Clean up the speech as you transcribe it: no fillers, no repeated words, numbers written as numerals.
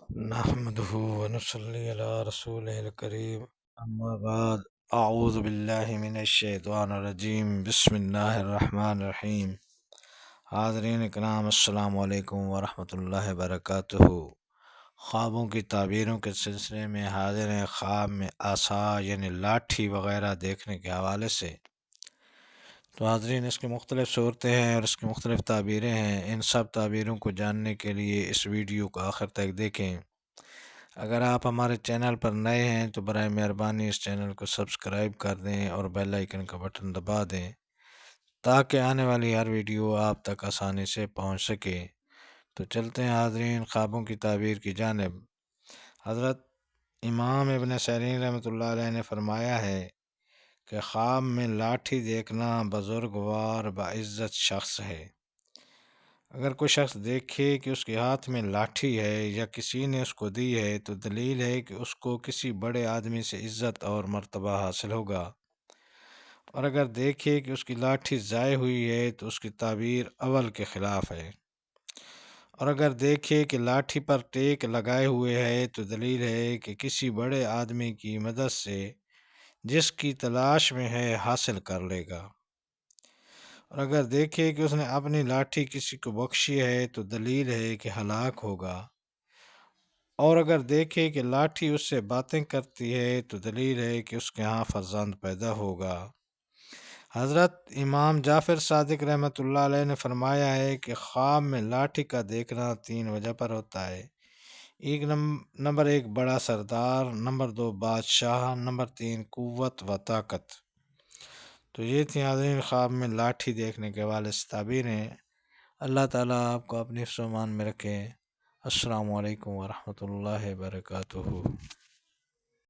نحمده ونصلي على رسوله الكريم اما بعد اعوذ باللہ من الشیطان الرجیم بسم اللہ الرحمن الرحیم حاضرین اکرام السلام علیکم ورحمۃ اللہ وبرکاتہ۔ خوابوں کی تعبیروں کے سلسلے میں حاضر ہیں۔ خواب میں عصا یعنی لاٹھی وغیرہ دیکھنے کے حوالے سے تو حاضرین اس کی مختلف صورتیں ہیں اور اس کی مختلف تعبیریں ہیں۔ ان سب تعبیروں کو جاننے کے لیے اس ویڈیو کو آخر تک دیکھیں۔ اگر آپ ہمارے چینل پر نئے ہیں تو برائے مہربانی اس چینل کو سبسکرائب کر دیں اور بیل آئیکن کا بٹن دبا دیں تاکہ آنے والی ہر ویڈیو آپ تک آسانی سے پہنچ سکے۔ تو چلتے ہیں حاضرین خوابوں کی تعبیر کی جانب۔ حضرت امام ابن سیرین رحمۃ اللہ علیہ نے فرمایا ہے کہ خواب میں لاٹھی دیکھنا بزرگوار باعزت شخص ہے۔ اگر کوئی شخص دیکھے کہ اس کے ہاتھ میں لاٹھی ہے یا کسی نے اس کو دی ہے تو دلیل ہے کہ اس کو کسی بڑے آدمی سے عزت اور مرتبہ حاصل ہوگا، اور اگر دیکھے کہ اس کی لاٹھی ضائع ہوئی ہے تو اس کی تعبیر اول کے خلاف ہے، اور اگر دیکھے کہ لاٹھی پر ٹیک لگائے ہوئے ہے تو دلیل ہے کہ کسی بڑے آدمی کی مدد سے جس کی تلاش میں ہے حاصل کر لے گا، اور اگر دیکھے کہ اس نے اپنی لاٹھی کسی کو بخشی ہے تو دلیل ہے کہ ہلاک ہوگا، اور اگر دیکھے کہ لاٹھی اس سے باتیں کرتی ہے تو دلیل ہے کہ اس کے ہاں فرزند پیدا ہوگا۔ حضرت امام جعفر صادق رحمۃ اللہ علیہ نے فرمایا ہے کہ خواب میں لاٹھی کا دیکھنا تین وجہ پر ہوتا ہے۔ نمبر ایک بڑا سردار، نمبر دو بادشاہ، نمبر تین قوت و طاقت۔ تو یہ تھی حاضرین خواب میں لاٹھی دیکھنے کے حوالے سے تعبیریں۔ اللہ تعالیٰ آپ کو اپنی حفظ و امان میں رکھے۔ السلام علیکم ورحمۃ اللہ وبرکاتہ۔